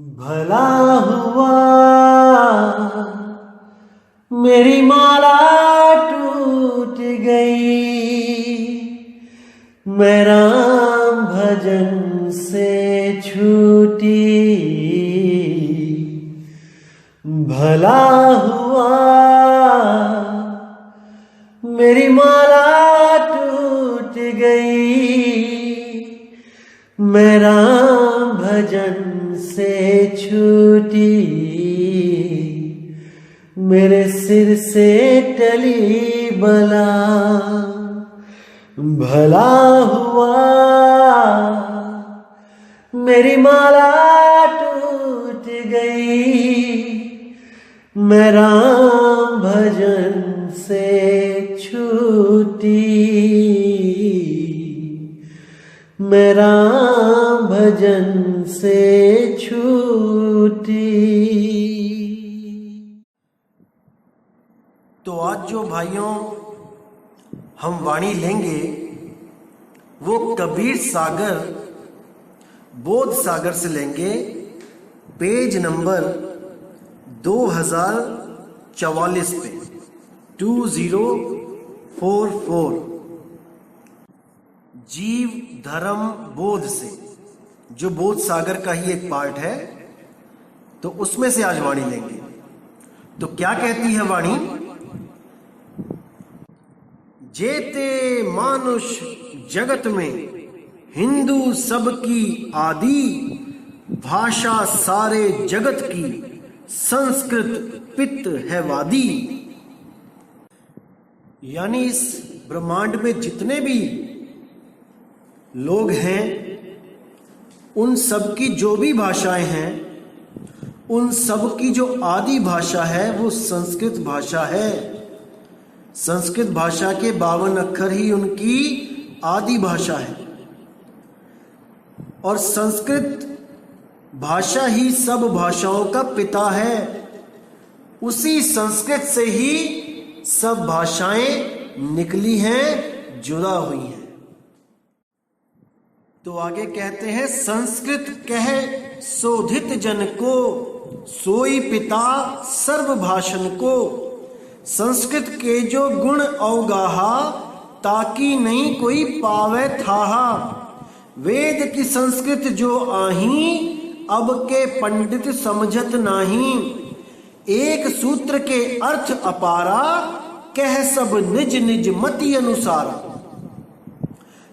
भला हुआ मेरी माला टूट गई, मैं राम भजन से छूटी। भला हुआ मेरी माला टूट गई, मैं राम भजन से छूटी। मेरे सिर से टली बला, भला हुआ मेरी माला टूट गई, मैं राम भजन से छूटी। मैं राम भजन से छूटी। तो आज जो भाइयों हम वाणी लेंगे वो कबीर सागर बोध सागर से लेंगे, पेज नंबर 2044 पे 2044 जीव धर्म बोध से, जो बोध सागर का ही एक पार्ट है, तो उसमें से आज वाणी लेंगे। तो क्या कहती है वाणी? जेते मानुष जगत में हिंदू सबकी आदि, भाषा सारे जगत की संस्कृत पित्त है वादी। यानी इस ब्रह्मांड में जितने भी लोग हैं, उन सब की जो भी भाषाएं हैं, उन सब की जो आदि भाषा है वो संस्कृत भाषा है। संस्कृत भाषा के 52 अक्षर ही उनकी आदि भाषा है, और संस्कृत भाषा ही सब भाषाओं का पिता है। उसी संस्कृत से ही सब भाषाएं निकली हैं, जुड़ा हुई हैं। तो आगे कहते हैं, संस्कृत कह शोधित जन को, सोई पिता सर्व भाषण को। संस्कृत के जो गुण अवगाहा, ताकि नहीं कोई पावे थाहा। वेद की संस्कृत जो आही, अब के पंडित समझत नाही। एक सूत्र के अर्थ अपारा, कह सब निज निज मति अनुसार।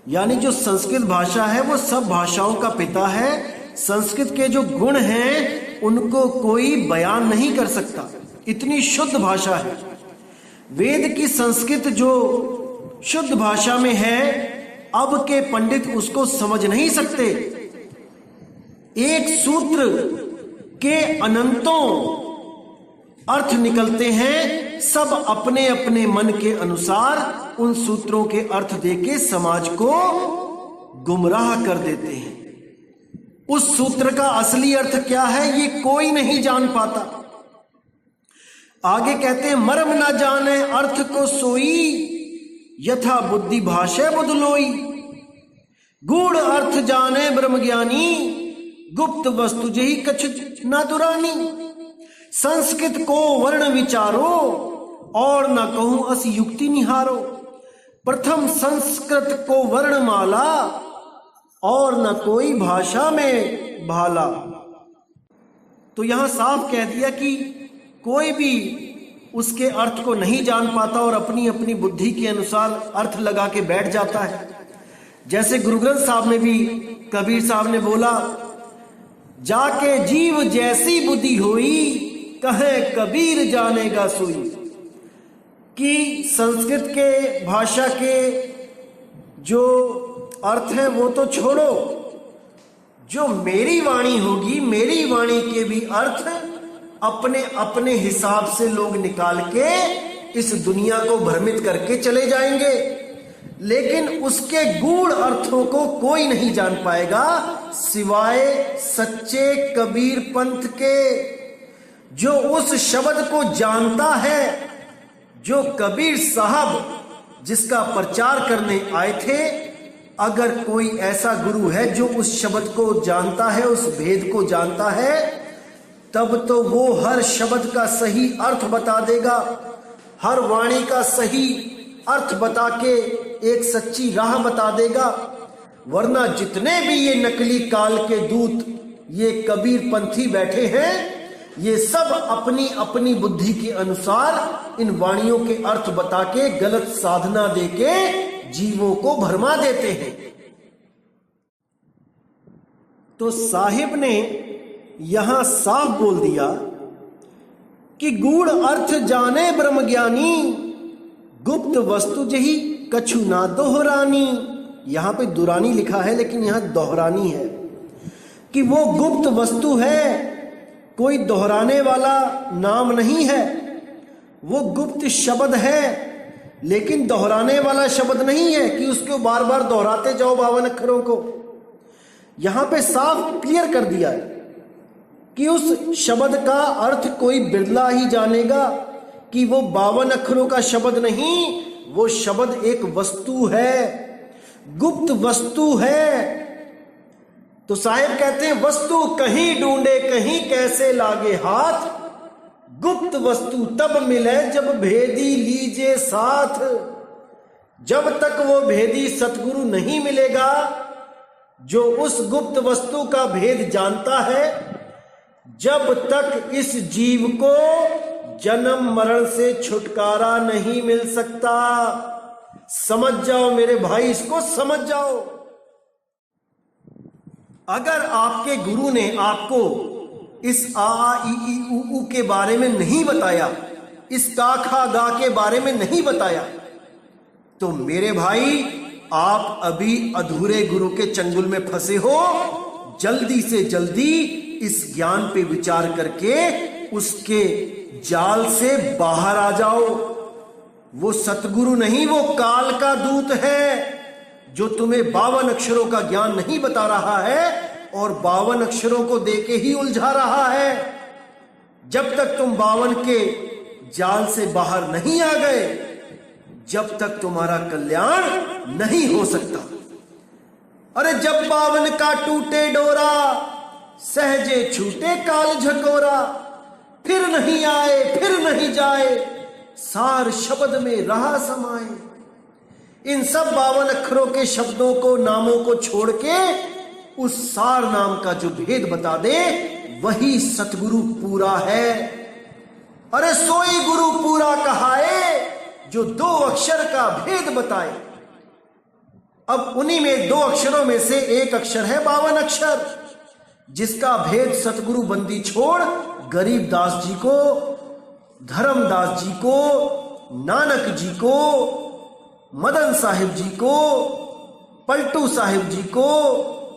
यानी जो संस्कृत भाषा है वो सब भाषाओं का पिता है। संस्कृत के जो गुण हैं उनको कोई बयान नहीं कर सकता, इतनी शुद्ध भाषा है। वेद की संस्कृत जो शुद्ध भाषा में है, अब के पंडित उसको समझ नहीं सकते। एक सूत्र के अनंतों अर्थ निकलते हैं, सब अपने अपने मन के अनुसार उन सूत्रों के अर्थ देके समाज को गुमराह कर देते हैं। उस सूत्र का असली अर्थ क्या है ये कोई नहीं जान पाता। आगे कहते हैं, मर्म न जाने अर्थ को सोई, यथा बुद्धि भाषे बुधलोई। गूढ़ अर्थ जाने ब्रह्म ज्ञानी, गुप्त वस्तु जही कछ न दुरानी। संस्कृत को वर्ण विचारो, और न कहूं अस युक्ति निहारो। प्रथम संस्कृत को वर्णमाला, और न कोई भाषा में भाला। तो यहां साफ कह दिया कि कोई भी उसके अर्थ को नहीं जान पाता और अपनी अपनी बुद्धि के अनुसार अर्थ लगा के बैठ जाता है। जैसे गुरु ग्रंथ साहब में भी कबीर साहब ने बोला, जाके जीव जैसी बुद्धि होई, कहे कबीर जानेगा सोई। कि संस्कृत के भाषा के जो अर्थ है वो तो छोड़ो, जो मेरी वाणी होगी, मेरी वाणी के भी अर्थ अपने अपने हिसाब से लोग निकाल के इस दुनिया को भ्रमित करके चले जाएंगे, लेकिन उसके गूढ़ अर्थों को कोई नहीं जान पाएगा सिवाय सच्चे कबीर पंथ के। जो उस शब्द को जानता है, जो कबीर साहब जिसका प्रचार करने आए थे, अगर कोई ऐसा गुरु है जो उस शब्द को जानता है, उस भेद को जानता है, तब तो वो हर शब्द का सही अर्थ बता देगा, हर वाणी का सही अर्थ बता के एक सच्ची राह बता देगा। वरना जितने भी ये नकली काल के दूत, ये कबीर पंथी बैठे हैं, ये सब अपनी अपनी बुद्धि के अनुसार इन वाणियों के अर्थ बता के गलत साधना देके जीवों को भरमा देते हैं। तो साहिब ने यहां साफ बोल दिया कि गूढ़ अर्थ जाने ब्रह्मज्ञानी, गुप्त वस्तु जही कछु ना दोहरानी। यहां पे दुरानी लिखा है लेकिन यहां दोहरानी है कि वो गुप्त वस्तु है, कोई दोहराने वाला नाम नहीं है। वो गुप्त शब्द है लेकिन दोहराने वाला शब्द नहीं है कि उसको बार बार दोहराते जाओ 52 अक्षरों को। यहां पे साफ क्लियर कर दिया है कि उस शब्द का अर्थ कोई बिरला ही जानेगा, कि वो 52 अक्षरों का शब्द नहीं, वो शब्द एक वस्तु है, गुप्त वस्तु है। तो साहिब कहते हैं वस्तु कहीं ढूंढे कहीं कैसे लागे हाथ, गुप्त वस्तु तब मिले जब भेदी लीजे साथ। जब तक वो भेदी सतगुरु नहीं मिलेगा जो उस गुप्त वस्तु का भेद जानता है, जब तक इस जीव को जन्म मरण से छुटकारा नहीं मिल सकता। समझ जाओ मेरे भाई, इसको समझ जाओ। अगर आपके गुरु ने आपको इस आ ई ई उ के बारे में नहीं बताया, इस का खा गा के बारे में नहीं बताया, तो मेरे भाई आप अभी अधूरे गुरु के चंगुल में फंसे हो। जल्दी से जल्दी इस ज्ञान पे विचार करके उसके जाल से बाहर आ जाओ। वो सतगुरु नहीं, वो काल का दूत है जो तुम्हें 52 अक्षरों का ज्ञान नहीं बता रहा है और 52 अक्षरों को देके ही उलझा रहा है। जब तक तुम 52 के जाल से बाहर नहीं आ गए, जब तक तुम्हारा कल्याण नहीं हो सकता। अरे जब 52 का टूटे डोरा, सहजे छूटे काल झकोरा, फिर नहीं आए फिर नहीं जाए, सार शब्द में रहा समाए। इन सब 52 अक्षरों के शब्दों को, नामों को छोड़ के उस सार नाम का जो भेद बता दे, वही सतगुरु पूरा है। अरे सोई गुरु पूरा कहाए जो 2 अक्षर का भेद बताए। अब उन्हीं में 2 अक्षरों में से एक अक्षर है 52 अक्षर, जिसका भेद सतगुरु बंदी छोड़ गरीब दास जी को, धर्मदास जी को, नानक जी को, मदन साहिब जी को, पलटू साहिब जी को,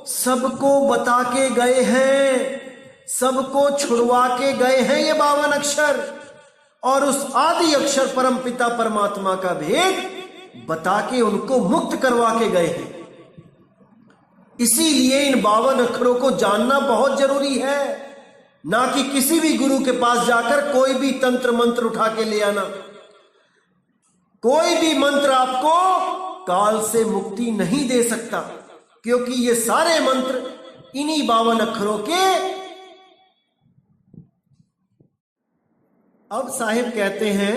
सबको बता के गए हैं, सबको छुड़वा के गए हैं ये 52 अक्षर। और उस आदि अक्षर परम पिता परमात्मा का भेद बता के उनको मुक्त करवा के गए हैं। इसीलिए इन 52 अक्षरों को जानना बहुत जरूरी है, ना कि किसी भी गुरु के पास जाकर कोई भी तंत्र मंत्र उठा के ले आना। कोई भी मंत्र आपको काल से मुक्ति नहीं दे सकता, क्योंकि ये सारे मंत्र इन्हीं 52 अक्षरों के। अब साहिब कहते हैं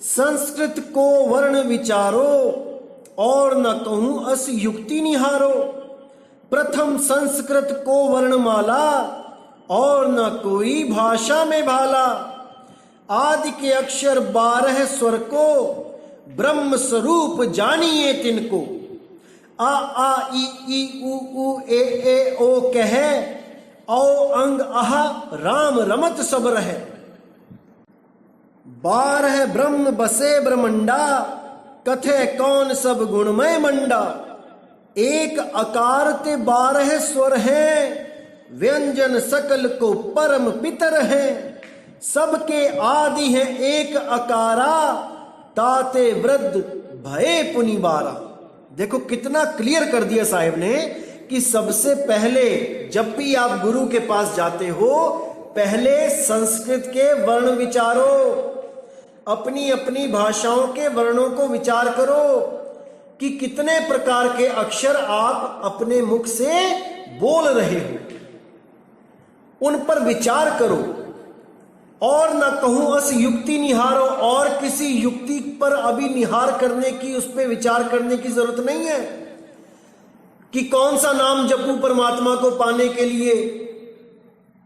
संस्कृत को वर्ण विचारो और न कहूं अस युक्ति निहारो। प्रथम संस्कृत को वर्णमाला और न कोई भाषा में भाला। आदि के अक्षर 12 स्वर को ब्रह्म स्वरूप जानिए तिनको। आ आ ई ई उ ए ए ओ कहे औ अंग आह राम रमत सब रहे। 12 ब्रह्म बसे ब्रह्मंडा कथे कौन सब गुणमय मंडा। एक अकार ते 12 स्वर हैं व्यंजन सकल को परम पितर है। सबके आदि है एक अकारा ताते वृद्ध भये पुनिबारा। देखो कितना क्लियर कर दिया साहिब ने कि सबसे पहले जब भी आप गुरु के पास जाते हो, पहले संस्कृत के वर्ण विचारो, अपनी अपनी भाषाओं के वर्णों को विचार करो कि कितने प्रकार के अक्षर आप अपने मुख से बोल रहे हो। उन पर विचार करो। और न कहूं अस युक्ति निहारो, और किसी युक्ति पर अभी निहार करने की, उस पर विचार करने की जरूरत नहीं है कि कौन सा नाम जपूं परमात्मा को पाने के लिए।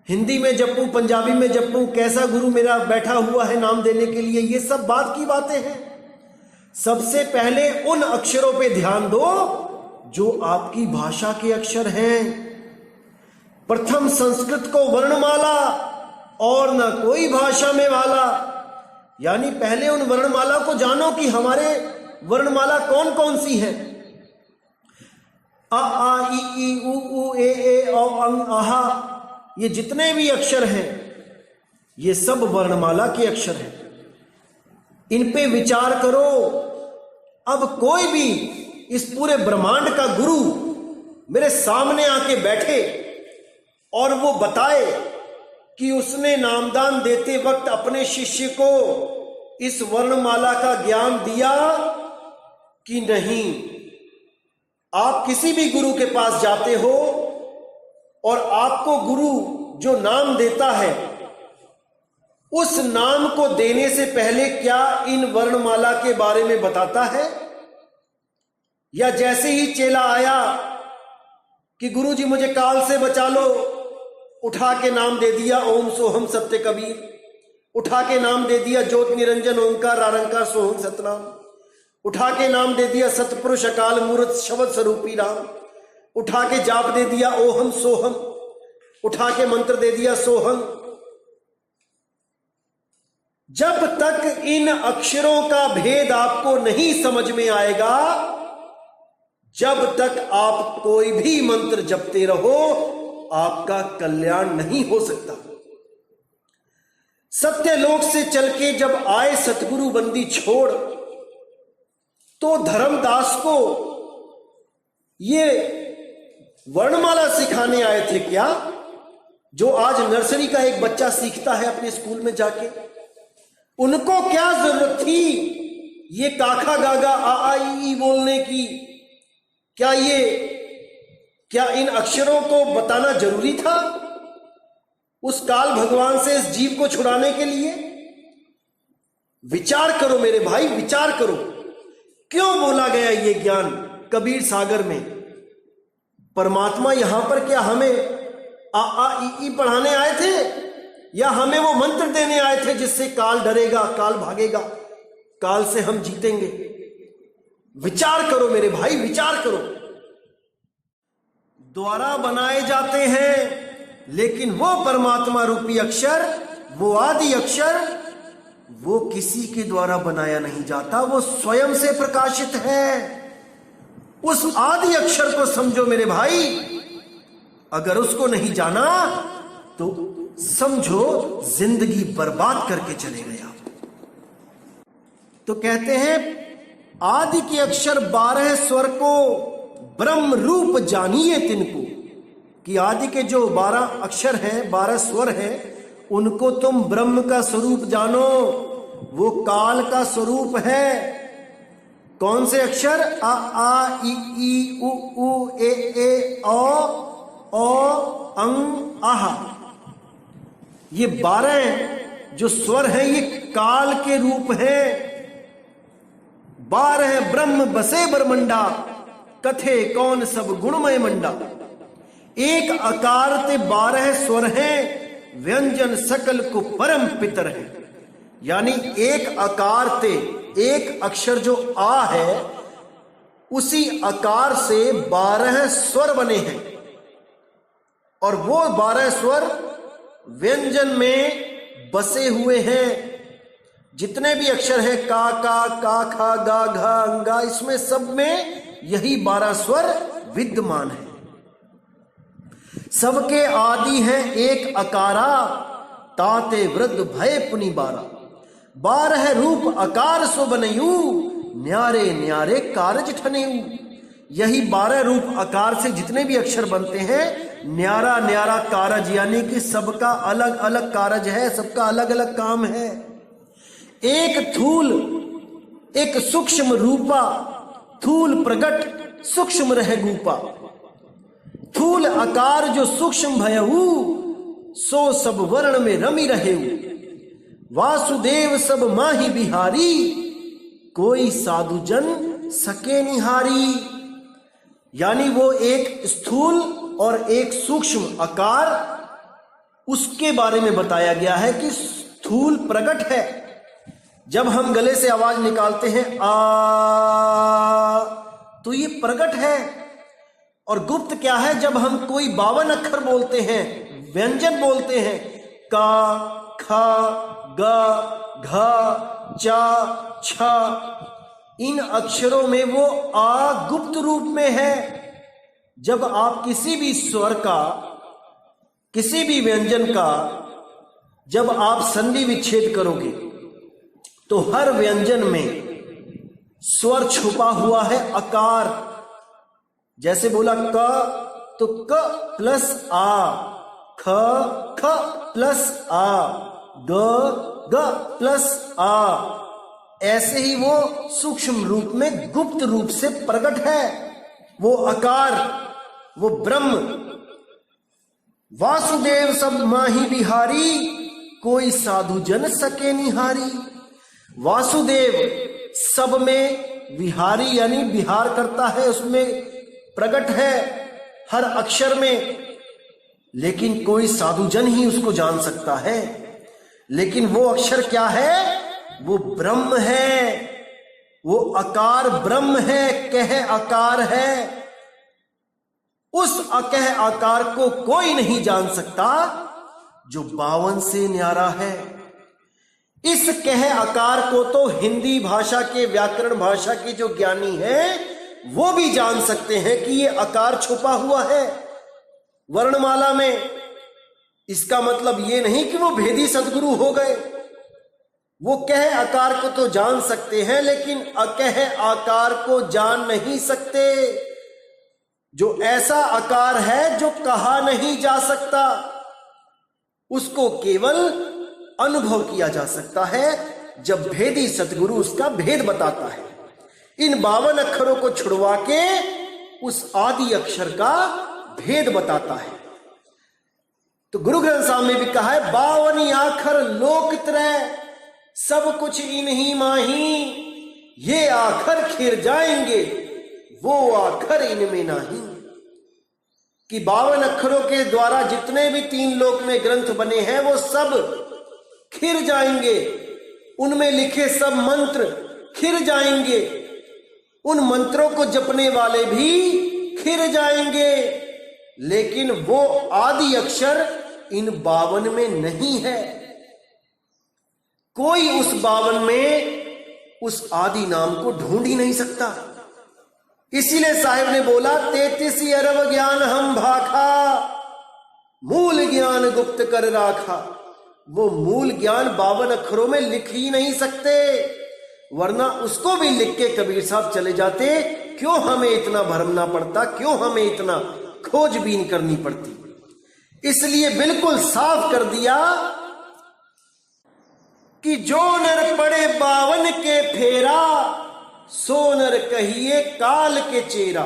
हिंदी में जपूं, पंजाबी में जपूं, कैसा गुरु मेरा बैठा हुआ है नाम देने के लिए, ये सब बात की बातें हैं। सबसे पहले उन अक्षरों पे ध्यान दो जो आपकी भाषा के अक्षर हैं। प्रथम संस्कृत को वर्णमाला और न कोई भाषा में वाला, यानी पहले उन वर्णमाला को जानो कि हमारे वर्णमाला कौन कौन सी है। अ आ इ ई उ ऊ ए औ अंग आहा, ये जितने भी अक्षर हैं ये सब वर्णमाला के अक्षर हैं। इन पे विचार करो। अब कोई भी इस पूरे ब्रह्मांड का गुरु मेरे सामने आके बैठे और वो बताए कि उसने नामदान देते वक्त अपने शिष्य को इस वर्णमाला का ज्ञान दिया कि नहीं। आप किसी भी गुरु के पास जाते हो और आपको गुरु जो नाम देता है उस नाम को देने से पहले क्या इन वर्णमाला के बारे में बताता है, या जैसे ही चेला आया कि गुरु जी मुझे काल से बचा लो, उठा के नाम दे दिया ओम सोहम सत्य कबीर, उठा के नाम दे दिया ज्योत निरंजन ओंकार रारंकार सोहम सतनाम, उठा के नाम दे दिया सतपुरुष अकाल मूर्त शब्द स्वरूपी राम, उठा के जाप दे दिया ओहम सोहम, उठा के मंत्र दे दिया सोहम। जब तक इन अक्षरों का भेद आपको नहीं समझ में आएगा, जब तक आप कोई भी मंत्र जपते रहो, आपका कल्याण नहीं हो सकता। सत्यलोक से चल के जब आए सतगुरु बंदी छोड़, तो धर्मदास को ये वर्णमाला सिखाने आए थे क्या, जो आज नर्सरी का एक बच्चा सीखता है अपने स्कूल में जाके। उनको क्या जरूरत थी ये काखा गागा आ आ ई बोलने की? क्या इन अक्षरों को बताना जरूरी था उस काल भगवान से इस जीव को छुड़ाने के लिए? विचार करो मेरे भाई, विचार करो। क्यों बोला गया ये ज्ञान कबीर सागर में? परमात्मा यहां पर क्या हमें आ आ ई पढ़ाने आए थे, या हमें वो मंत्र देने आए थे जिससे काल डरेगा, काल भागेगा, काल से हम जीतेंगे? विचार करो मेरे भाई, विचार करो। द्वारा बनाए जाते हैं, लेकिन वो परमात्मा रूपी अक्षर, वो आदि अक्षर, वो किसी के द्वारा बनाया नहीं जाता, वो स्वयं से प्रकाशित है। उस आदि अक्षर को समझो मेरे भाई। अगर उसको नहीं जाना तो समझो जिंदगी बर्बाद करके चले गए आप। तो कहते हैं आदि के अक्षर 12 स्वर को ब्रह्म रूप जानिए तिनको, कि आदि के जो 12 अक्षर हैं, 12 स्वर हैं, उनको तुम ब्रह्म का स्वरूप जानो। वो काल का स्वरूप है। कौन से अक्षर? आ आ ई उ ऊ ए औ अंग आहा। ये 12 जो स्वर हैं ये काल के रूप हैं। 12 ब्रह्म बसे ब्रह्मंडा, कथे कौन सब गुणमय मंडा। एक आकार ते 12 स्वर हैं, व्यंजन सकल को परम पितर है। यानी एक आकार ते, एक अक्षर जो आ है, उसी आकार से 12 स्वर बने हैं, और वो 12 स्वर व्यंजन में बसे हुए हैं। जितने भी अक्षर हैं, का का खा गा घा अंगा, इसमें सब में यही 12 स्वर विद्यमान है। सबके आदि है एक अकारा, ताते वृद्ध भय पुनि 12 रूप आकार सो बनयू, न्यारे न्यारे कारज ठनेऊ। यही 12 रूप आकार से जितने भी अक्षर बनते हैं, न्यारा न्यारा कारज, यानी कि सबका अलग अलग कारज है, सबका अलग अलग काम है। एक थूल एक सूक्ष्म रूपा, थूल प्रगट सूक्ष्म रह गुपा। थूल आकार जो सूक्ष्म भयहू, सो सब वर्ण में रमी रहे। वासुदेव सब माही बिहारी, कोई साधु जन सके निहारी। यानी वो एक स्थूल और एक सूक्ष्म आकार, उसके बारे में बताया गया है कि स्थूल प्रकट है। जब हम गले से आवाज निकालते हैं आ, तो ये प्रकट है। और गुप्त क्या है? जब हम कोई 52 अक्षर बोलते हैं, व्यंजन बोलते हैं, का, खा, ग, घ, चा, छा, इन अक्षरों में वो आ गुप्त रूप में है। जब आप किसी भी स्वर का, किसी भी व्यंजन का जब आप संधि विच्छेद करोगे तो हर व्यंजन में स्वर छुपा हुआ है, आकार। जैसे बोला क, तो क प्लस आ, ख, ख प्लस आ, ग, ग प्लस आ। ऐसे ही वो सूक्ष्म रूप में गुप्त रूप से प्रकट है, वो आकार, वो ब्रह्म। वासुदेव सब माही बिहारी, कोई साधु जन सके निहारी। वासुदेव सब में विहारी यानी विहार करता है, उसमें प्रकट है हर अक्षर में, लेकिन कोई साधु जन ही उसको जान सकता है। लेकिन वो अक्षर क्या है? वो ब्रह्म है, वो आकार ब्रह्म है, कह आकार है। उस अकह आकार को कोई नहीं जान सकता जो 52 से न्यारा है। इस कह आकार को तो हिंदी भाषा के, व्याकरण भाषा के जो ज्ञानी हैं वो भी जान सकते हैं कि ये आकार छुपा हुआ है वर्णमाला में। इसका मतलब ये नहीं कि वो भेदी सदगुरु हो गए। वो कह आकार को तो जान सकते हैं, लेकिन अकह आकार को जान नहीं सकते, जो ऐसा आकार है जो कहा नहीं जा सकता। उसको केवल अनुभव किया जा सकता है जब भेदी सतगुरु उसका भेद बताता है। इन 52 अक्षरों को छुड़वा के उस आदि अक्षर का भेद बताता है। तो गुरु ग्रंथ साहब में भी कहा है 52 आखर लोक त्रय, सब कुछ इन्हीं माही, ये आखर खिर जाएंगे वो आखर इनमें नहीं। कि 52 अक्षरों के द्वारा जितने भी 3 लोक में ग्रंथ बने हैं वो सब खिर जाएंगे, उनमें लिखे सब मंत्र खिर जाएंगे, उन मंत्रों को जपने वाले भी खिर जाएंगे, लेकिन वो आदि अक्षर इन 52 में नहीं है। कोई उस 52 में उस आदि नाम को ढूंढ ही नहीं सकता। इसीलिए साहिब ने बोला 33 अरब ज्ञान हम भाखा, मूल ज्ञान गुप्त कर राखा। वो मूल ज्ञान 52 अक्षरों में लिख ही नहीं सकते, वरना उसको भी लिख के कबीर साहब चले जाते। क्यों हमें इतना भरमना पड़ता, क्यों हमें इतना खोजबीन करनी पड़ती। इसलिए बिल्कुल साफ कर दिया कि जो नर पड़े 52 के फेरा, सो नर कहिए काल के चेरा।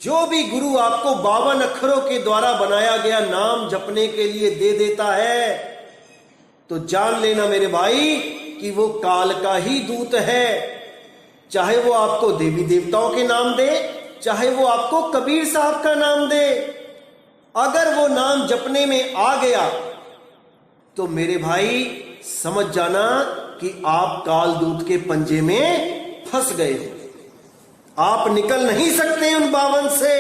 जो भी गुरु आपको 52 अक्षरों के द्वारा बनाया गया नाम जपने के लिए दे देता है, तो जान लेना मेरे भाई कि वो काल का ही दूत है। चाहे वो आपको देवी देवताओं के नाम दे, चाहे वो आपको कबीर साहब का नाम दे, अगर वो नाम जपने में आ गया तो मेरे भाई समझ जाना कि आप काल दूत के पंजे में फंस गए हो, आप निकल नहीं सकते उन 52 से।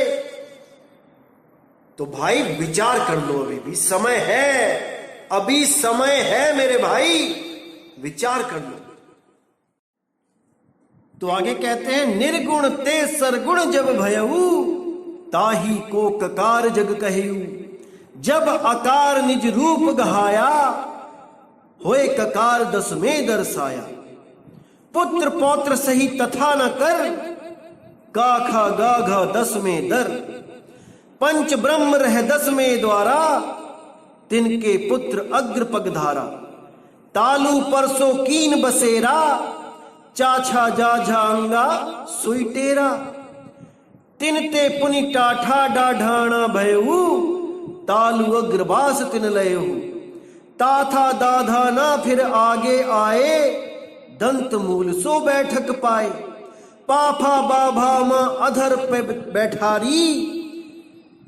तो भाई विचार कर लो, अभी भी समय है, अभी समय है मेरे भाई, विचार कर लो। तो आगे कहते हैं निर्गुण ते सरगुण जब भयऊ, ताही को ककार जग कहू। जब आकार निज रूप गहाया, होए ककार 10 में दर्शाया। पुत्र पौत्र सही तथा न कर, काखा गाघा 10 में दर। पंच ब्रह्म रह 10 में द्वारा, तिनके पुत्र अग्र पगधारा। तालू परसो कीन बसेरा, चाछा जाझा अंगा सुइटेरा। तिनते पुनि टाठा डाढ़ाना भयऊ, तालु अग्रबास तिन लयहु। ताथा दाधा ना फिर आगे आए, दंत मूल सो बैठक पाए। पाफा बाभा मां अधर पे बैठारी,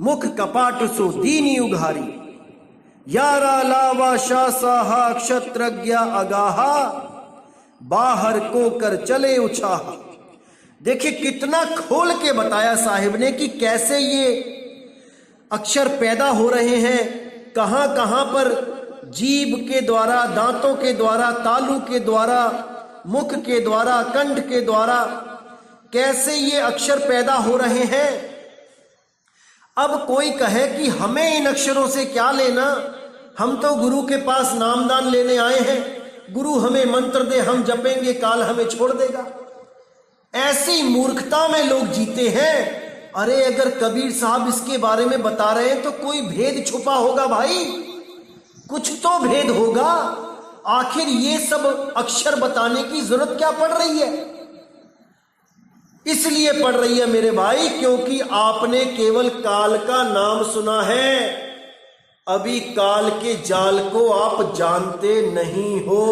मुख कपाट सो दीनी उघारी। यारा लावा शासाहा क्षत्रज्ञ अगाहा, बाहर को कर चले उछाहा। देखिए कितना खोल के बताया साहिब ने कि कैसे ये अक्षर पैदा हो रहे हैं, कहां कहां पर जीभ के द्वारा, दांतों के द्वारा, तालू के द्वारा, मुख के द्वारा, कंठ के द्वारा कैसे ये अक्षर पैदा हो रहे हैं। अब कोई कहे कि हमें इन अक्षरों से क्या लेना, हम तो गुरु के पास नामदान लेने आए हैं, गुरु हमें मंत्र दे, हम जपेंगे, काल हमें छोड़ देगा। ऐसी मूर्खता में लोग जीते हैं। अरे अगर कबीर साहब इसके बारे में बता रहे हैं तो कोई भेद छुपा होगा भाई, कुछ तो भेद होगा। आखिर ये सब अक्षर बताने की जरूरत क्या पड़ रही है? इसलिए पड़ रही है मेरे भाई क्योंकि आपने केवल काल का नाम सुना है, अभी काल के जाल को आप जानते नहीं हो।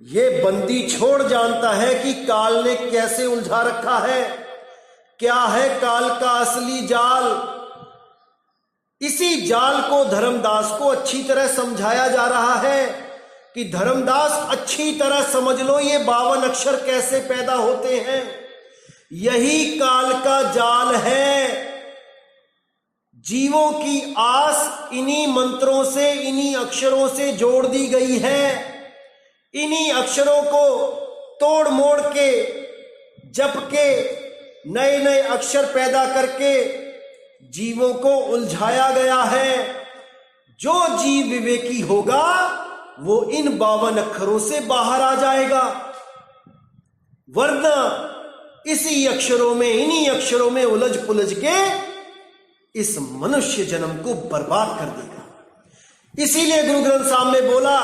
ये बंदी छोड़ जानता है कि काल ने कैसे उलझा रखा है, क्या है काल का असली जाल। इसी जाल को धर्मदास को अच्छी तरह समझाया जा रहा है कि धर्मदास अच्छी तरह समझ लो ये 52 अक्षर कैसे पैदा होते हैं। यही काल का जाल है। जीवों की आस इन्हीं मंत्रों से, इन्हीं अक्षरों से जोड़ दी गई है। इन्हीं अक्षरों को तोड़ मोड़ के, जप के, नए नए अक्षर पैदा करके जीवों को उलझाया गया है। जो जीव विवेकी होगा वो इन 52 अक्षरों से बाहर आ जाएगा, वरना इसी अक्षरों में, इन्हीं अक्षरों में उलझ पुलझ के इस मनुष्य जन्म को बर्बाद कर देगा। इसीलिए गुरु ग्रंथ साहब में बोला,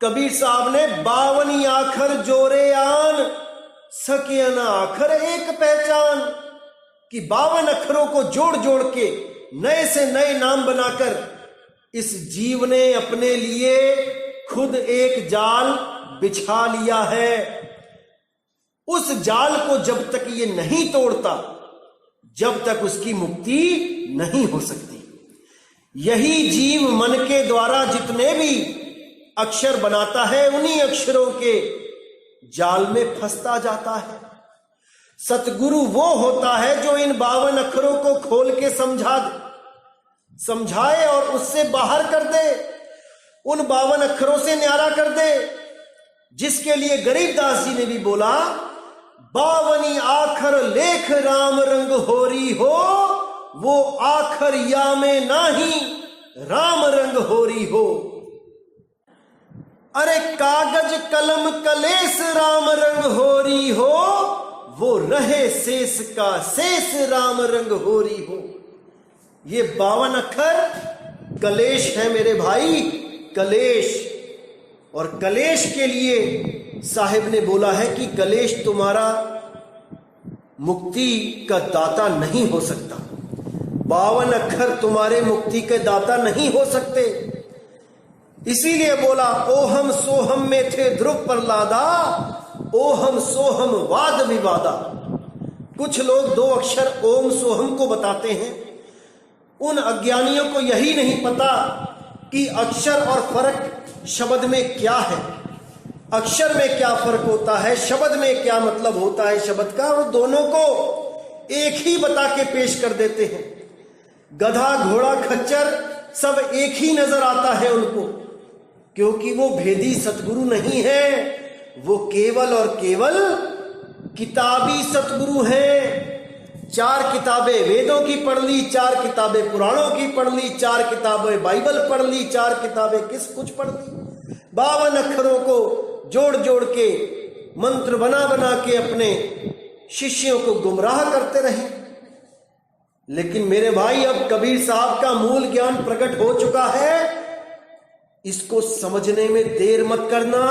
कबीर साहब ने 52 आखर जोरे आन, सके न आखर एक पहचान, कि 52 अक्षरों को जोड़ जोड़ के नए से नए नाम बनाकर इस जीव ने अपने लिए खुद एक जाल बिछा लिया है। उस जाल को जब तक ये नहीं तोड़ता, जब तक उसकी मुक्ति नहीं हो सकती। यही जीव मन के द्वारा जितने भी अक्षर बनाता है, उन्हीं अक्षरों के जाल में फंसता जाता है। सतगुरु वो होता है जो इन 52 अक्षरों को खोल के समझाए और उससे बाहर कर दे, उन 52 अक्षरों से न्यारा कर दे, जिसके लिए गरीबदास जी ने भी बोला, 52 आखर लेख राम रंग होरी हो, वो आखर या में नाही राम रंग होरी हो। अरे कागज कलम कलेस राम रंग होरी हो, वो रहे शेष का शेष राम रंग होरी हो। ये 52 अक्षर कलेश है मेरे भाई, कलेश। और कलेश के लिए साहिब ने बोला है कि कलेश तुम्हारा मुक्ति का दाता नहीं हो सकता। 52 अक्षर तुम्हारे मुक्ति के दाता नहीं हो सकते। इसीलिए बोला, ओहम सोहम में थे ध्रुव प्रहलादा, ओहम सोहम वाद विवादा। कुछ लोग 2 अक्षर ओम सोहम को बताते हैं। उन अज्ञानियों को यही नहीं पता कि अक्षर और फर्क शब्द में क्या है, अक्षर में क्या फर्क होता है, शब्द में क्या मतलब होता है शब्द का। वो दोनों को एक ही बता के पेश कर देते हैं। गधा घोड़ा खच्चर सब एक ही नजर आता है उनको, क्योंकि वो भेदी सतगुरु नहीं है, वो केवल और केवल किताबी सतगुरु हैं। 4 किताबें वेदों की पढ़ ली, 4 किताबें पुराणों की पढ़ ली, 4 किताबें बाइबल पढ़ ली, 4 किताबें कुछ पढ़ ली। 52 अक्षरों को जोड़ जोड़ के मंत्र बना बना के अपने शिष्यों को गुमराह करते रहे। लेकिन मेरे भाई, अब कबीर साहब का मूल ज्ञान प्रकट हो चुका है। इसको समझने में देर मत करना,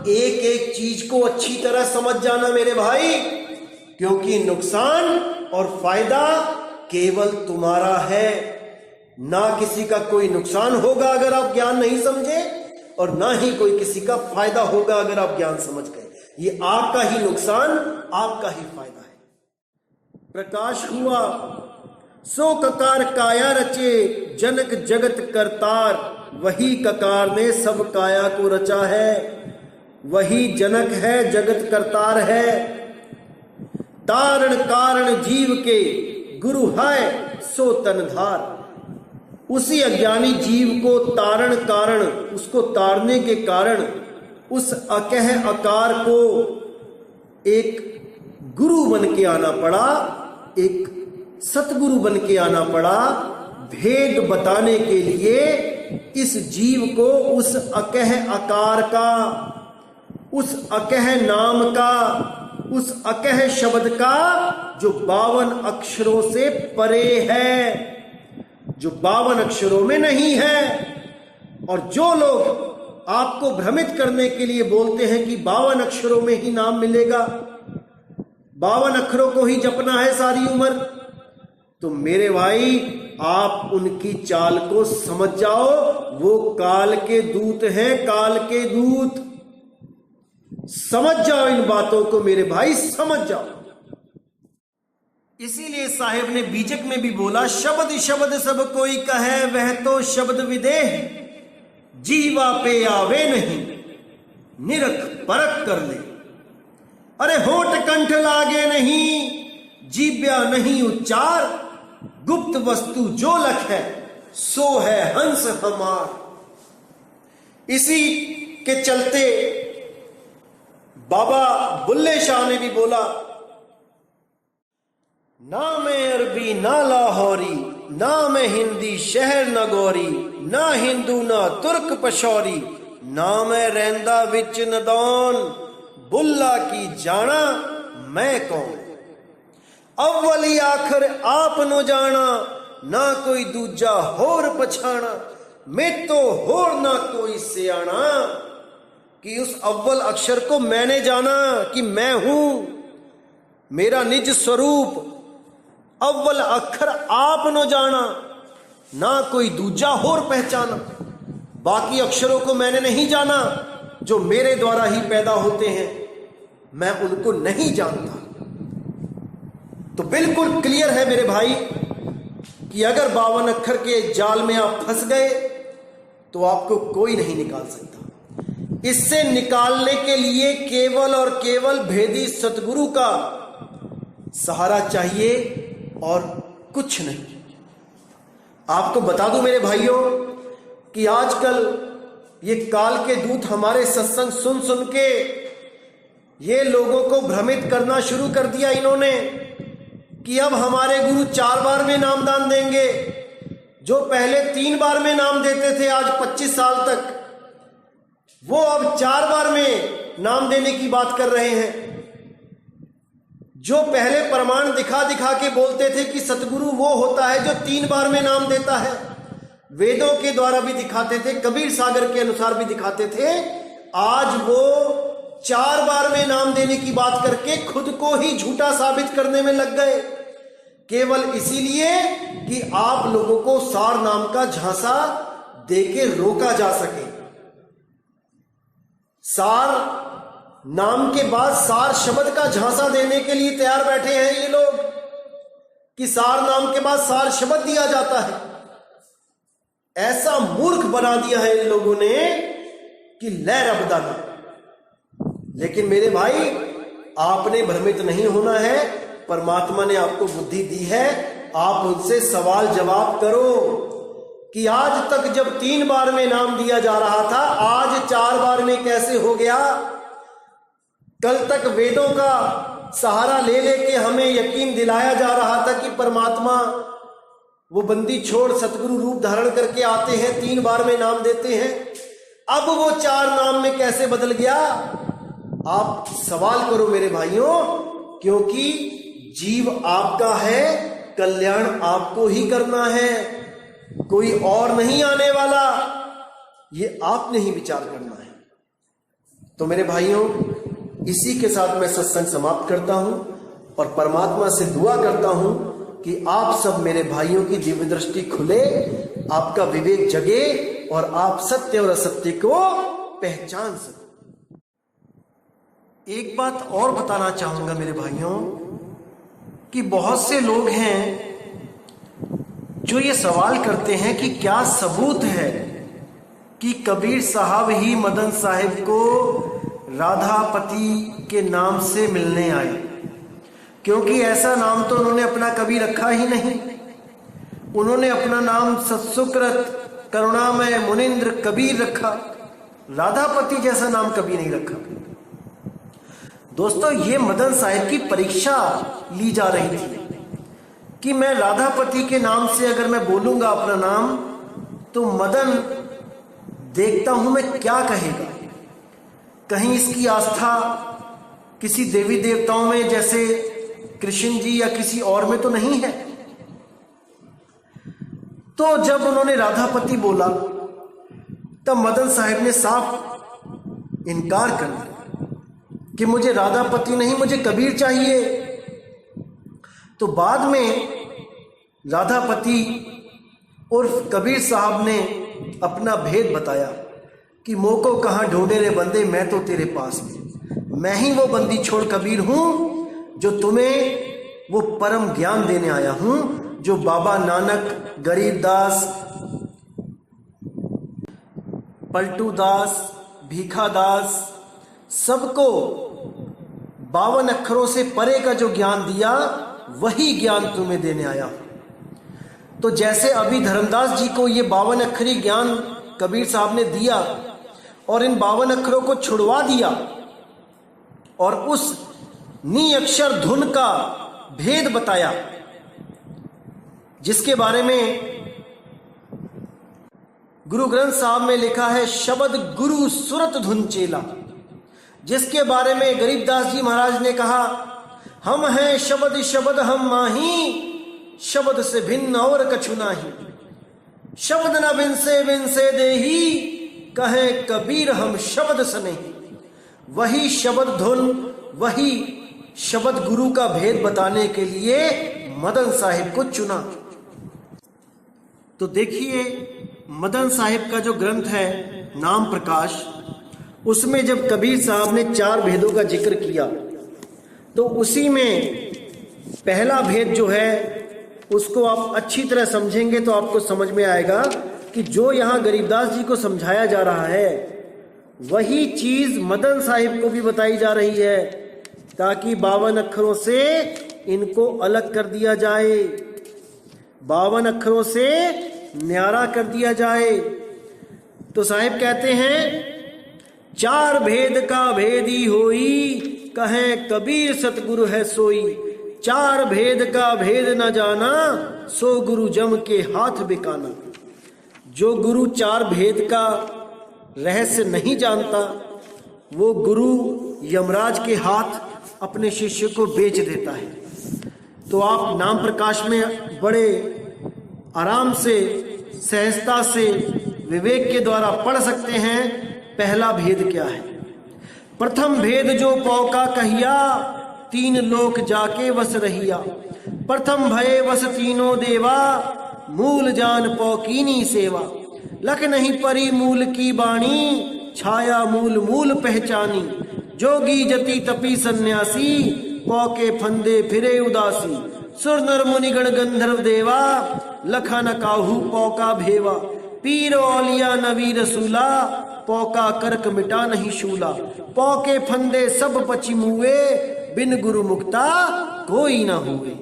एक एक चीज को अच्छी तरह समझ जाना मेरे भाई, क्योंकि नुकसान और फायदा केवल तुम्हारा है। ना किसी का कोई नुकसान होगा अगर आप ज्ञान नहीं समझे, और ना ही कोई किसी का फायदा होगा अगर आप ज्ञान समझ गए। ये आपका ही नुकसान, आपका ही फायदा है। प्रकाश हुआ सो ककार काया रचे, जनक जगत करतार, वही ककार ने सब काया को रचा है, वही जनक है जगत करतार है। तारण कारण जीव के, गुरु है सो तनधार। उसी अज्ञानी जीव को तारण कारण, उसको तारने के कारण उस अकह आकार को एक गुरु बन के आना पड़ा, एक सतगुरु बन के आना पड़ा, भेद बताने के लिए इस जीव को उस अकह आकार का, उस अकह नाम का, उस अकह शब्द का जो 52 अक्षरों से परे है, जो 52 अक्षरों में नहीं है। और जो लोग आपको भ्रमित करने के लिए बोलते हैं कि 52 अक्षरों में ही नाम मिलेगा, 52 अक्षरों को ही जपना है सारी उम्र, तो मेरे भाई आप उनकी चाल को समझ जाओ। वो काल के दूत हैं, काल के दूत। समझ जाओ इन बातों को मेरे भाई, समझ जाओ। इसीलिए साहेब ने बीजक में भी बोला, शब्द शब्द सब कोई कहे, वह तो शब्द विदेह, जीवा पे आवे नहीं, निरख परख कर ले। अरे होठ कंठ लागे नहीं, जीव्या नहीं उच्चार, गुप्त वस्तु जो लख है, सो है हंस हमार। इसी के चलते बाबा बुल्ले शाह ने भी बोला, ना मैं अरबी ना लाहौरी, ना मैं हिंदी शहर न गौरी, ना हिंदू ना तुर्क पशौरी, ना मैं रहंदा विच नदौन, बुल्ला की जाना मैं कौन। अव्वली आखिर आप नो जाना, ना कोई दूजा होर पछाना, मैं तो होर ना कोई सियाना। कि उस अव्वल अक्षर को मैंने जाना कि मैं हूं, मेरा निज स्वरूप। अव्वल अक्षर आप नो जाना, ना कोई दूजा होर पहचाना। बाकी अक्षरों को मैंने नहीं जाना जो मेरे द्वारा ही पैदा होते हैं, मैं उनको नहीं जानता। तो बिल्कुल क्लियर है मेरे भाई कि अगर 52 अक्षर के जाल में आप फंस गए तो आपको कोई नहीं निकाल सकता। इससे निकालने के लिए केवल और केवल भेदी सतगुरु का सहारा चाहिए और कुछ नहीं। आपको बता दूं मेरे भाइयों कि आजकल ये काल के दूत हमारे सत्संग सुन सुन के ये लोगों को भ्रमित करना शुरू कर दिया इन्होंने कि अब हमारे गुरु 4 बार में नामदान देंगे। जो पहले 3 बार में नाम देते थे आज 25 साल तक, वो अब 4 बार में नाम देने की बात कर रहे हैं। जो पहले प्रमाण दिखा दिखा के बोलते थे कि सतगुरु वो होता है जो 3 बार में नाम देता है, वेदों के द्वारा भी दिखाते थे, कबीर सागर के अनुसार भी दिखाते थे, आज वो 4 बार में नाम देने की बात करके खुद को ही झूठा साबित करने में लग गए, केवल इसीलिए कि आप लोगों को सार नाम का झांसा देके रोका जा सके। सार नाम के बाद सार शब्द का झांसा देने के लिए तैयार बैठे हैं ये लोग कि सार नाम के बाद सार शब्द दिया जाता है। ऐसा मूर्ख बना दिया है इन लोगों ने कि लहर अबदाना। लेकिन मेरे भाई आपने भ्रमित नहीं होना है, परमात्मा ने आपको बुद्धि दी है, आप उनसे सवाल जवाब करो कि आज तक जब 3 बार में नाम दिया जा रहा था, आज 4 बार में कैसे हो गया। कल तक वेदों का सहारा ले लेके हमें यकीन दिलाया जा रहा था कि परमात्मा वो बंदी छोड़ सतगुरु रूप धारण करके आते हैं, 3 बार में नाम देते हैं, अब वो 4 नाम में कैसे बदल गया। आप सवाल करो मेरे भाइयों, क्योंकि जीव आपका है, कल्याण आपको ही करना है, कोई और नहीं आने वाला, ये आपने ही विचार करना है। तो मेरे भाइयों, इसी के साथ मैं सत्संग समाप्त करता हूं और परमात्मा से दुआ करता हूं कि आप सब मेरे भाइयों की दिव्य दृष्टि खुले, आपका विवेक जगे और आप सत्य और असत्य को पहचान सको। एक बात और बताना चाहूंगा मेरे भाइयों कि बहुत से लोग हैं जो ये सवाल करते हैं कि क्या सबूत है कि कबीर साहब ही मदन साहिब को राधापति के नाम से मिलने आए, क्योंकि ऐसा नाम तो उन्होंने अपना कभी रखा ही नहीं। उन्होंने अपना नाम सत्सुकृत करुणामय मुनिंद्र कबीर रखा, राधापति जैसा नाम कभी नहीं रखा। दोस्तों, ये मदन साहिब की परीक्षा ली जा रही थी कि मैं राधापति के नाम से अगर मैं बोलूंगा अपना नाम तो मदन देखता हूं मैं क्या कहेगा। कहीं इसकी आस्था किसी देवी देवताओं में जैसे कृष्ण जी या किसी और में तो नहीं है। तो जब उन्होंने राधापति बोला तब मदन साहिब ने साफ इनकार कर दिया कि मुझे राधापति नहीं, मुझे कबीर चाहिए। तो बाद में राधापति उर्फ कबीर साहब ने अपना भेद बताया कि मोको कहाँ ढूंढे रे बंदे, मैं तो तेरे पास में, मैं ही वो बंदी छोड़ कबीर हूं जो तुम्हें वो परम ज्ञान देने आया हूं जो बाबा नानक, गरीबदास, पलटू दास, भीखा दास सबको 52 अक्षरों से परे का जो ज्ञान दिया वही ज्ञान तुम्हें देने आया। तो जैसे अभी धर्मदास जी को ये 52 अक्षरी ज्ञान कबीर साहब ने दिया और इन 52 अक्षरों को छुड़वा दिया और उस नी अक्षर धुन का भेद बताया, जिसके बारे में गुरु ग्रंथ साहब में लिखा है शब्द गुरु सुरत धुन चेला, जिसके बारे में गरीबदास जी महाराज ने कहा हम हैं शब्द शब्द हम माही, शब्द से भिन्न और कछु नाही, शब्द न बिन से देही, कहे कबीर हम शब्द सने। वही शब्द धुन, वही शब्द गुरु का भेद बताने के लिए मदन साहिब को चुना। तो देखिए मदन साहिब का जो ग्रंथ है नाम प्रकाश, उसमें जब कबीर साहब ने 4 भेदों का जिक्र किया तो उसी में पहला भेद जो है उसको आप अच्छी तरह समझेंगे तो आपको समझ में आएगा कि जो यहाँ गरीबदास जी को समझाया जा रहा है वही चीज मदन साहिब को भी बताई जा रही है, ताकि 52 अक्षरों से इनको अलग कर दिया जाए, 52 अक्षरों से न्यारा कर दिया जाए। तो साहिब कहते हैं 4 भेद का भेदी होई, कहे कबीर सतगुरु है सोई, 4 भेद का भेद न जाना, सो गुरु जम के हाथ बिकाना। जो गुरु 4 भेद का रहस्य नहीं जानता वो गुरु यमराज के हाथ अपने शिष्य को बेच देता है। तो आप नाम प्रकाश में बड़े आराम से, सहजता से, विवेक के द्वारा पढ़ सकते हैं पहला भेद क्या है। प्रथम भेद जो पौका कहिया, 3 लोक जाके वस रहिया, प्रथम भये वस तीनों देवा, मूल जान पौकीनी सेवा, लख नहीं परी मूल की बाणी, छाया मूल मूल पहचानी, जोगी जति तपी सन्यासी, पौके फंदे फिरे उदासी, सुर नर मुनिगण गंधर्व देवा, लखा न काहू पौका भेवा, पीर औलिया नवी रसूला, पौका करक मिटा नहीं शूला, पौके फंदे सब पची मुए, बिन गुरु मुक्ता कोई ना हुए।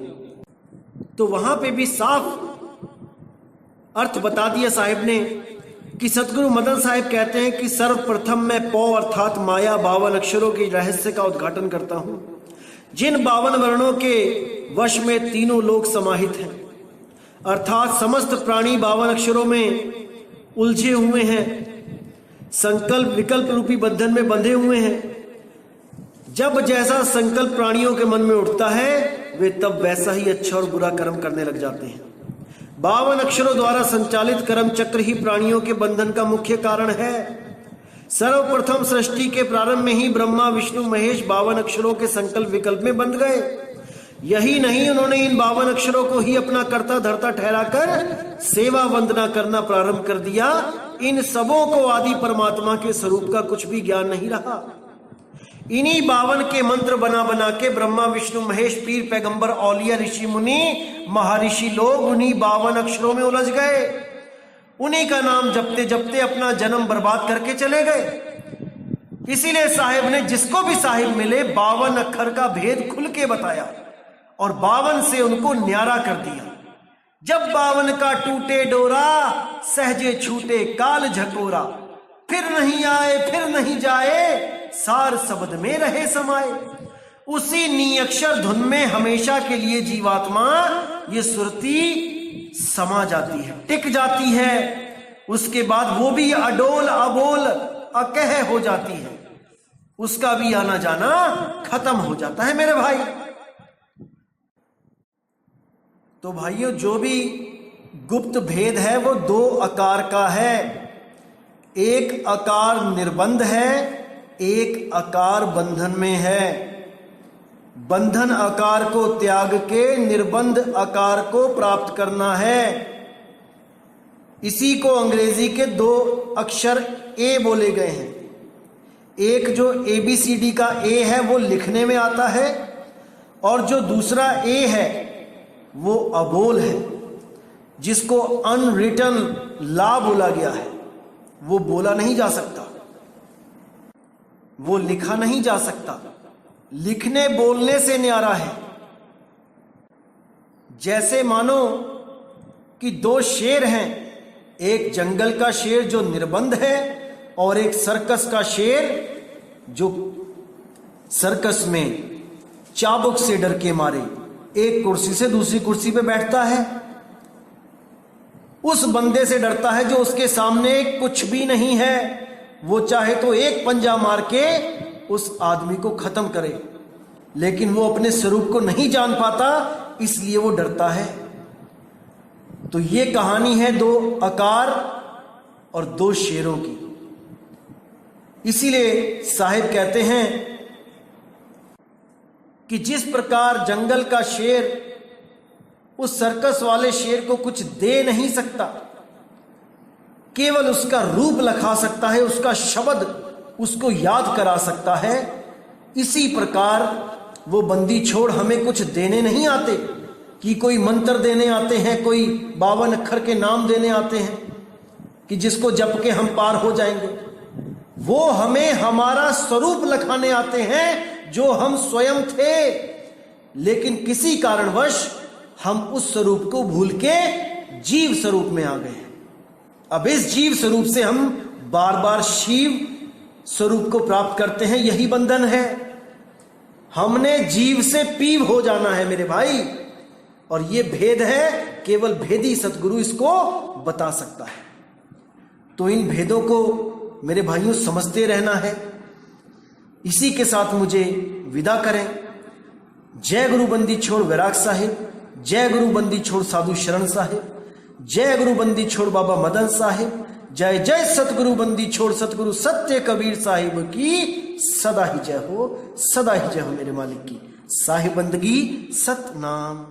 तो वहां पे भी साफ अर्थ बता दिया साहिब ने कि सतगुरु मदन साहिब कहते हैं कि सर्वप्रथम मैं पौ अर्थात माया 52 अक्षरों के रहस्य का उद्घाटन करता हूं, जिन 52 वर्णों के वश में तीनों लोक समाहित हैं, अर्थात समस्त प्राणी 52 अक्षरों में उलझे हुए हैं, संकल्प विकल्प रूपी बंधन में बंधे हुए हैं। जब जैसा संकल्प प्राणियों के मन में उठता है वे तब वैसा ही अच्छा और बुरा कर्म करने लग जाते हैं। 52 अक्षरों द्वारा संचालित कर्म चक्र ही प्राणियों के बंधन का मुख्य कारण है। सर्वप्रथम सृष्टि के प्रारंभ में ही ब्रह्मा विष्णु महेश 52 अक्षरों के संकल्प विकल्प में बंध गए। यही नहीं, उन्होंने इन 52 अक्षरों को ही अपना कर्ता धर्ता ठहराकर सेवा वंदना करना प्रारंभ कर दिया। इन सबों को आदि परमात्मा के स्वरूप का कुछ भी ज्ञान नहीं रहा। इन्हीं 52 के मंत्र बना बना के ब्रह्मा विष्णु महेश पीर पैगंबर औलिया ऋषि मुनि महर्षि लोग उन्हीं 52 अक्षरों में उलझ गए। उन्हीं का नाम जपते जपते अपना जन्म बर्बाद करके चले गए। इसीलिए साहिब ने जिसको भी साहिब मिले 52 अक्षर का भेद खुल के बताया और 52 से उनको न्यारा कर दिया। जब 52 का टूटे डोरा, सहजे छूटे काल झकोरा, फिर नहीं आए फिर नहीं जाए, सार शब्द में रहे समाये। उसी नी अक्षर धुन में हमेशा के लिए जीवात्मा ये सुरती समा जाती है, टिक जाती है। उसके बाद वो भी अडोल अबोल अकह हो जाती है, उसका भी आना जाना खत्म हो जाता है मेरे भाई। तो भाइयों, जो भी गुप्त भेद है वो 2 आकार का है। एक आकार निर्बंध है, एक आकार बंधन में है। बंधन आकार को त्याग के निर्बंध आकार को प्राप्त करना है। इसी को अंग्रेजी के 2 अक्षर ए बोले गए हैं। एक जो ABCD का ए है वो लिखने में आता है, और जो दूसरा ए है वो अबोल है, जिसको अनरिटन लॉ बोला गया है। वो बोला नहीं जा सकता, वो लिखा नहीं जा सकता। लिखने बोलने से न्यारा है। जैसे मानो कि 2 शेर हैं, एक जंगल का शेर जो निर्बंध है और एक सर्कस का शेर जो सर्कस में चाबुक से डर के मारे एक कुर्सी से दूसरी कुर्सी पे बैठता है। उस बंदे से डरता है जो उसके सामने कुछ भी नहीं है। वो चाहे तो एक पंजा मार के उस आदमी को खत्म करे, लेकिन वो अपने स्वरूप को नहीं जान पाता, इसलिए वो डरता है। तो ये कहानी है 2 आकार और 2 शेरों की। इसीलिए साहिब कहते हैं कि जिस प्रकार जंगल का शेर उस सर्कस वाले शेर को कुछ दे नहीं सकता, केवल उसका रूप लखा सकता है, उसका शब्द उसको याद करा सकता है। इसी प्रकार वो बंदी छोड़ हमें कुछ देने नहीं आते कि कोई मंत्र देने आते हैं, कोई 52 अक्षर के नाम देने आते हैं कि जिसको जप के हम पार हो जाएंगे। वो हमें हमारा स्वरूप लखाने आते हैं जो हम स्वयं थे, लेकिन किसी कारणवश हम उस स्वरूप को भूल के जीव स्वरूप में आ गए हैं। अब इस जीव स्वरूप से हम बार बार शिव स्वरूप को प्राप्त करते हैं, यही बंधन है। हमने जीव से पीव हो जाना है मेरे भाई, और ये भेद है, केवल भेदी सतगुरु इसको बता सकता है। तो इन भेदों को मेरे भाइयों समझते रहना है। इसी के साथ मुझे विदा करें। जय गुरु बंदी छोड़ वैराग साहिब, जय गुरु बंदी छोड़ साधु शरण साहिब, जय गुरु बंदी छोड़ बाबा मदन साहिब, जय जय सतगुरु बंदी छोड़ सतगुरु सत्य कबीर साहिब की सदा ही जय हो, सदा ही जय हो मेरे मालिक की। साहिब बंदगी सतनाम।